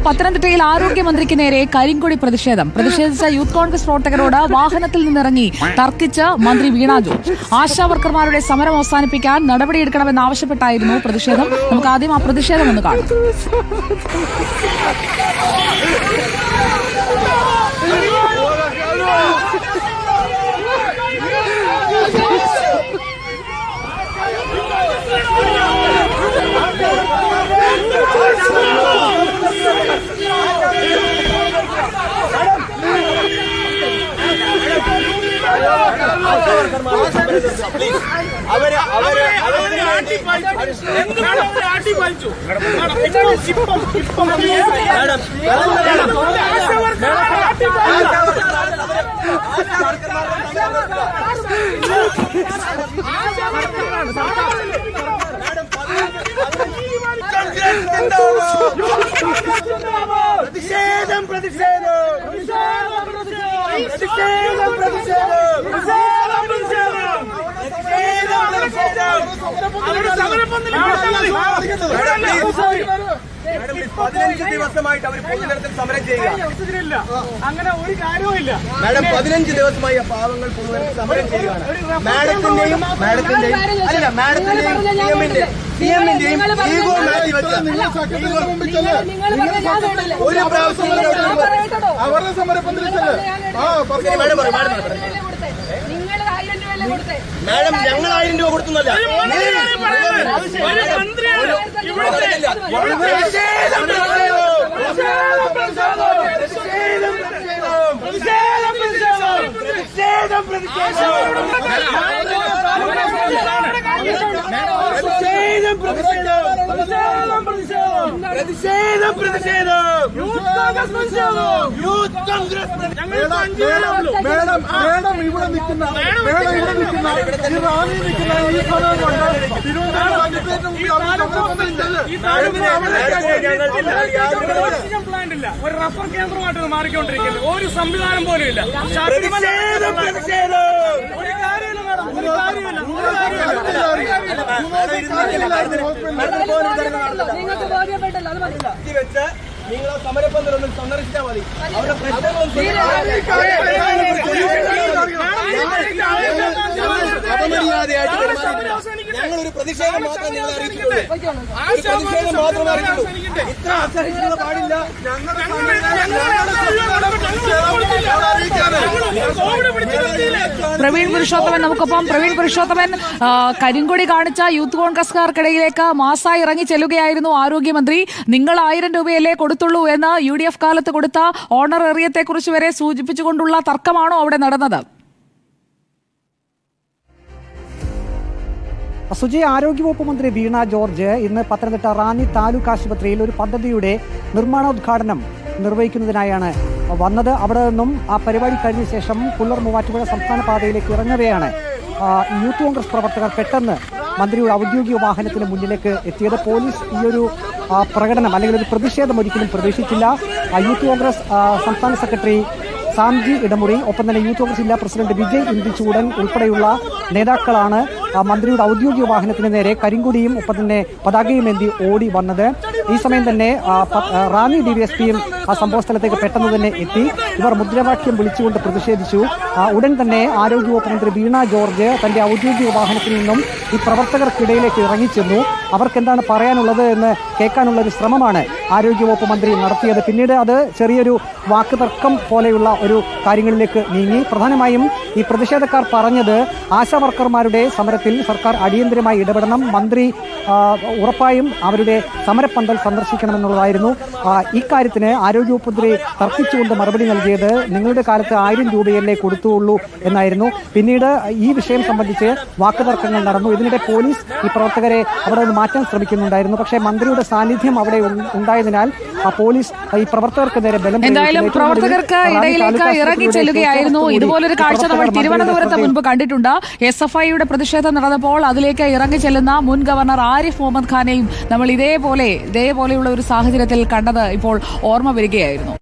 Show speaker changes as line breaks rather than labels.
പത്തനംതിട്ടയിൽ ആരോഗ്യമന്ത്രിക്ക് നേരെ കരിങ്കൊടി പ്രതിഷേധിച്ച യൂത്ത് കോൺഗ്രസ് പ്രവർത്തകരോട് വാഹനത്തിൽ നിന്നിറങ്ങി തർക്കിച്ച് മന്ത്രി വീണ ജോർജ്. ആശാവർക്കർമാരുടെ സമരം അവസാനിപ്പിക്കാൻ നടപടിയെടുക്കണമെന്നാവശ്യപ്പെട്ടായിരുന്നു പ്രതിഷേധം. നമുക്ക് ആദ്യം ആ പ്രതിഷേധം ഒന്ന് കാണാം.
പ്രതിഷേധം ദിവസമായിട്ട് അവർ പൊതുനിരത്തിൽ സമരം ചെയ്യുക. അങ്ങനെ ഒരു കാര്യവുമില്ല മാഡം. 15 ദിവസമായി ആ പാവങ്ങൾ പൊതുനിരത്തിൽ സമരം ചെയ്യുകയാണ്. മാഡത്തിന്റെയും സിഎമ്മിന്റെയും ഈഗോ മാറ്റി വെച്ച ഒരു പ്രാവശ്യം അവരുടെ സമരപ്പന്തലിച്ചല്ലേ മാഡം. ഞങ്ങൾ 1000 രൂപ കൊടുക്കുന്നല്ല. മേഡം ഇവിടെ നിൽക്കുന്ന ഒരു റഫർ കേന്ദ്രമായിട്ട് മാറിക്കൊണ്ടിരിക്കുന്നത് ഒരു സംവിധാനം പോലും ഇല്ല. നിങ്ങൾ സമരപ്പന്തലൊന്നും സന്ദർശിച്ചാൽ മതി. അവരുടെ ഞങ്ങളൊരു പ്രതിഷേധം മാത്രം നിങ്ങളെ അറിയിച്ചിട്ടുള്ളൂ. പ്രതിഷേധം മാത്രമേ അറിയിച്ചുള്ളൂ. ഇത്ര അസഹിഷ്ണുത പാടില്ല.
പ്രവീൺ പുരുഷോത്തമൻ നമുക്കൊപ്പം. പ്രവീൺ പുരുഷോത്തമൻ, കരിങ്കൊടി കാണിച്ച യൂത്ത് കോൺഗ്രസ്സുകാർക്കിടയിലേക്ക് മാസായി ഇറങ്ങി ചെല്ലുകയായിരുന്നു ആരോഗ്യമന്ത്രി. നിങ്ങൾ 1000 രൂപയല്ലേ കൊടുത്തുള്ളൂ എന്ന് UDF കാലത്ത് കൊടുത്ത ഓണറേറിയത്തെക്കുറിച്ച് വരെ സൂചിപ്പിച്ചുകൊണ്ടുള്ള തർക്കമാണോ അവിടെ നടന്നത്?
സുജി, ആരോഗ്യവകുപ്പ് മന്ത്രി വീണ ജോർജ് ഇന്ന് പത്തനംതിട്ട റാന്നി താലൂക്ക് ആശുപത്രിയിൽ ഒരു പദ്ധതിയുടെ നിർമ്മാണോദ്ഘാടനം നിർവഹിക്കുന്നതിനായാണ് വന്നത്. അവിടെ നിന്നും ആ പരിപാടി കഴിഞ്ഞ ശേഷം പുല്ലർ മൂവാറ്റുപുഴ സംസ്ഥാന പാതയിലേക്ക് ഇറങ്ങവെയാണ് യൂത്ത് കോൺഗ്രസ് പ്രവർത്തകർ പെട്ടെന്ന് മന്ത്രിയുടെ ഔദ്യോഗിക വാഹനത്തിന് മുന്നിലേക്ക് എത്തിയത്. പോലീസ് ഈ ഒരു പ്രകടനം അല്ലെങ്കിൽ ഒരു പ്രതിഷേധം ഒരിക്കലും പ്രതീക്ഷിച്ചില്ല. യൂത്ത് കോൺഗ്രസ് സംസ്ഥാന സെക്രട്ടറി സാംജി ഇടമുറി, ഒപ്പം തന്നെ യൂത്ത് കോൺഗ്രസ് ജില്ലാ പ്രസിഡന്റ് വിജയ് ഇന്ദിച്ചൂടൻ ഉൾപ്പെടെയുള്ള നേതാക്കളാണ് മന്ത്രിയുടെ ഔദ്യോഗിക വാഹനത്തിന് നേരെ കരിങ്കൊടിയും ഒപ്പം തന്നെ പതാകയും ഏന്തി ഓടി വന്നത്. ഈ സമയം തന്നെ റാന്നി ഡിവൈഎസ്പിയും ആ സംഭവ സ്ഥലത്തേക്ക് പെട്ടെന്ന് തന്നെ എത്തി. ഇവർ മുദ്രാവാക്യം വിളിച്ചുകൊണ്ട് പ്രതിഷേധിച്ചു. ഉടൻ തന്നെ ആരോഗ്യവകുപ്പ് മന്ത്രി വീണ ജോർജ് തന്റെ ഔദ്യോഗിക വാഹനത്തിൽ നിന്നും ഈ പ്രവർത്തകർക്കിടയിലേക്ക് ഇറങ്ങിച്ചെന്നു. അവർക്ക് എന്താണ് പറയാനുള്ളത് എന്ന് കേൾക്കാനുള്ള ഒരു ശ്രമമാണ് ആരോഗ്യവകുപ്പ് മന്ത്രി നടത്തിയത്. പിന്നീട് അത് ചെറിയൊരു വാക്കുതർക്കം പോലെയുള്ള ഒരു കാര്യങ്ങളിലേക്ക് നീങ്ങി. പ്രധാനമായും ഈ പ്രതിഷേധക്കാർ പറഞ്ഞത് ആശാവർക്കർമാരുടെ സമരത്തിൽ സർക്കാർ അടിയന്തരമായി ഇടപെടണം, മന്ത്രി ഉറപ്പായും അവരുടെ സമരപ്പന്തൽ സന്ദർശിക്കണമെന്നുള്ളതായിരുന്നു. ഇക്കാര്യത്തിന് ആരോഗ്യവകുപ്പ് മന്ത്രി തർക്കിച്ചുകൊണ്ട് മറുപടി നൽകിയത് നിങ്ങളുടെ കാലത്ത് 1000 രൂപയല്ലേ കൊടുത്തുള്ളൂ എന്നായിരുന്നു. പിന്നീട് ഈ വിഷയം സംബന്ധിച്ച് വാക്കുതർക്കങ്ങൾ നടന്നു. ഇതിനിടെ പോലീസ് ഈ പ്രവർത്തകരെ അവിടെ നിന്ന് മാറ്റാൻ ശ്രമിക്കുന്നുണ്ടായിരുന്നു. പക്ഷേ മന്ത്രിയുടെ സാന്നിധ്യം അവിടെ ഉണ്ടായതിനാൽ പോലീസ് ഈ പ്രവർത്തകർക്ക് നേരെ ബലം
പ്രവർത്തകർക്ക് ഇടയിലേക്ക് ഇറങ്ങി ചെല്ലുകയായിരുന്നു. ഇതുപോലൊരു കാഴ്ച നമ്മൾ തിരുവനന്തപുരത്ത് മുൻപ് കണ്ടിട്ടുണ്ട്. SFIയുടെ പ്രതിഷേധം നടന്നപ്പോൾ അതിലേക്ക് ഇറങ്ങി ചെല്ലുന്ന മുൻ ഗവർണർ ആരിഫ് മുഹമ്മദ് ഖാനെയും നമ്മൾ ഇതേപോലെയുള്ള ഒരു സാഹചര്യത്തിൽ കണ്ടത് ഇപ്പോൾ ഓർമ്മ വരികയായിരുന്നു.